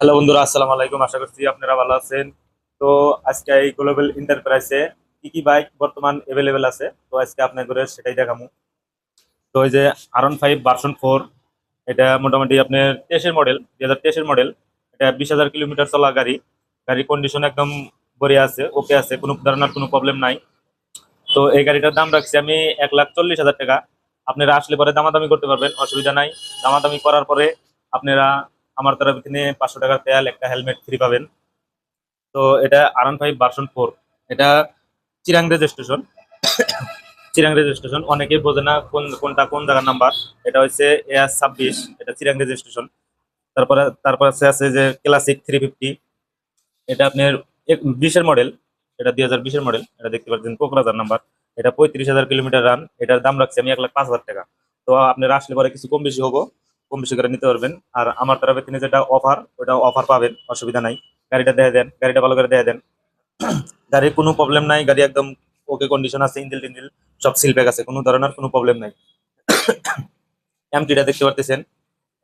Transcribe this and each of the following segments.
Hello বন্ধুরা, আসসালামু আলাইকুম। আশা করছি আপনারা ভালো আছেন। তো আজকে এই গ্লোবাল এন্টারপ্রাইজে কি কি বাইক বর্তমান এভেলেবেল আছে, তো আজকে আপনাদের সেটাই দেখাবো। তো এই যে R15 ভার্সন 4, এটা মোটামুটি আপনার 23-এর মডেল, 2023-এর মডেল। এটা 20,000 কিলোমিটার চলা গাড়ি। গাড়ির কন্ডিশন একদম বড়িয়া আছে, ওকে আছে, কোনো ধরনের কোনো প্রবলেম নাই। তো এই গাড়িটার দাম রাখছি আমি 1,40,000 টাকা। আপনারা আসলে পরে দামাদামি করতে পারবেন, অসুবিধা নাই। দামাদামি করার পরে আপনারা আমার তরফ থেকে 500 টাকার তেল, একটা হেলমেট ফ্রি পাবেন। তো এটা R15 ভার্সন 4। এটা চিরাং রেজিস্ট্রেশন। চিরাং রেজিস্ট্রেশন অনেকেই বোঝে না কোনটা কোন জায়গার নাম্বার। এটা হচ্ছে AR26, এটা চিরাং রেজিস্ট্রেশন। তারপরে তারপর আছে যে ক্লাসিক 350। এটা আপনার 20-এর মডেল। এটা 2020-এর মডেল। এটা দেখতে পাচ্ছেন কোকরাঝার নাম্বার। এটা 35,000 কিলোমিটার রান। এটার দাম রাখছি আমি 1,05,000 টাকা। তো আপনারা আসলে পরে কিছু কম বেশি হবো, কম বেশি করে নিতে পারবেন। আর আমার তরফে তিনি যেটা অফার, ওটা অফার পাবেন, অসুবিধা নাই। গাড়িটা দিয়ে দেন, গাড়িটা ভালো করে দিয়ে দেন। গাড়ির কোনো প্রবলেম নাই, গাড়ি একদম ওকে কন্ডিশন আছে, ইঞ্জিল টিঞ্জিল সব সিল প্যাক আছে, কোনো ধরনের কোনো প্রবলেম নাই। এমটিটা দেখতে পারতেছেন।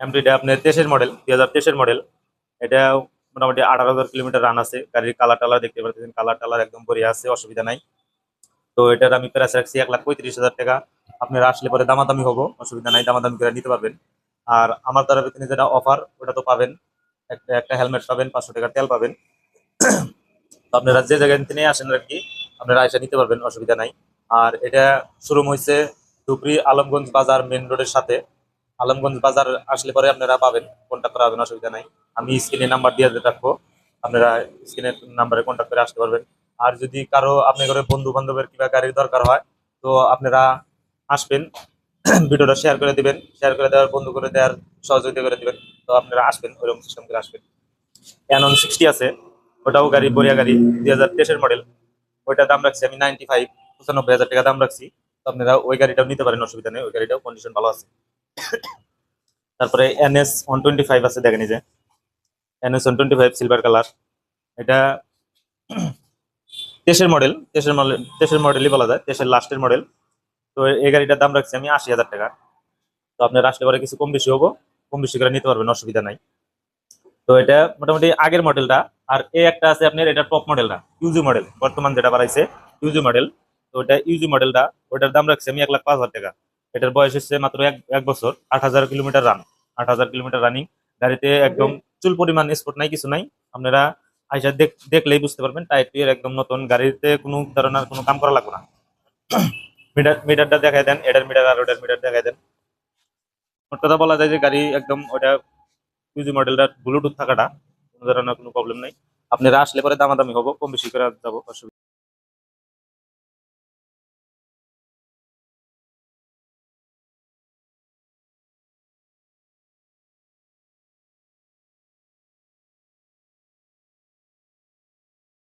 এমটিটা আপনার 23-এর মডেল, 2023-এর মডেল। এটা মোটামুটি 18,000 কিলোমিটার রান আছে। গাড়ির কালার টালার দেখতে পাচ্ছেন, কালার টালার একদম বড়িয়া আছে, অসুবিধা নাই। তো এটার আমি প্রাইস রাখছি 1,35,000 টাকা। আপনারা আসলে পরে দামাদামি হবো, অসুবিধা নাই, দামাদামি করে নিতে পারবেন। আর আমার তরফে তিনি যেটা অফার, ওটা তো পাবেন। একটা একটা হেলমেট পাবেন, 500 টাকার তেল পাবেন। তো আপনারা যে জায়গায় থেকে আসেন আর কি, আপনারা এসে নিতে পারবেন, অসুবিধা নাই। আর এটা শোরুম হয়েছে ধুবড়ি আলমগঞ্জ বাজার মেন রোডের সাথে। আলমগঞ্জ বাজার আসলে পরে আপনারা পাবেন, কন্ট্যাক্ট করা হবেন, অসুবিধা নাই। আমি স্ক্রিনে নাম্বার দিয়ে রাখবো, আপনারা স্ক্রিনের নাম্বারে কন্ট্যাক্ট করে আসতে পারবেন। আর যদি কারো আপনার ঘরে বন্ধু বান্ধবের কিংবা গাড়ির দরকার হয়, তো আপনারা আসবেন। ভিডিওটা শেয়ার করে দিবেন, শেয়ার করে দেওয়ার, বন্ধু করে দেওয়ার, সহযোগিতা করে দিবেন। তো আপনারা আসবেন, ওইরকম সিস্টেম করে আসবেন। N160 আছে, ওটাও গাড়ি, বড়িয়া গাড়ি, 2023-এর মডেল। ওইটার দাম রাখছি আমি 95,000 টাকা দাম রাখছি। তো আপনারা ওই গাড়িটাও নিতে পারেন, অসুবিধা নেই, ওই গাড়িটাও কন্ডিশন ভালো আছে। তারপরে NS 125 আছে, দেখেন এই যে NS 125 সিলভার কালার। এটা 23-এর মডেল, 23-এর মডেল, 23-এর মডেলই বলা যায়, 23-এর লাস্টের মডেল। তো এই গাড়িটার দাম রাখছি আমি 80,000 টাকা। তো আপনার আসলে পরে কিছু কম বেশি হবো, কম বেশি করে নিতে পারবেন, অসুবিধা নাই। তো এটা মোটামুটি আগের মডেলটা। আর এই একটা আছে আপনার, এটা টপ মডেলটা, ইউজি মডেল, বর্তমান যেটা বাড়াইছে, ইউজি মডেল। তো ওটা ইউজি মডেলটা, ওটার দাম রাখছি আমি 1,05,000 টাকা। এটার বয়স হচ্ছে মাত্র এক বছর, 8,000 কিলোমিটার রান, 8,000 কিলোমিটার রানিং। গাড়িতে একদম চুল পরিমাণ স্পট নাই, কিছু নাই। আপনারা আইসা দেখলেই বুঝতে পারবেন, টায়ার টুয়ার একদম নতুন, গাড়িতে কোনো ধরনের কোনো কাম করা লাগবে না। মিটারটা দেখাই দেন, এটার মিটার আর ওটার মিটার দেখাই দেন। মোট কথা বলা যায় যে গাড়ি একদম ওটা ইউজি মডেলটা ব্লুটুথ থাকাটা, কোনো ধরনের কোনো প্রবলেম নাই। আপনারা আসলে পরে দামাদামি হবো, কম বেশি করে যাবো, অসুবিধা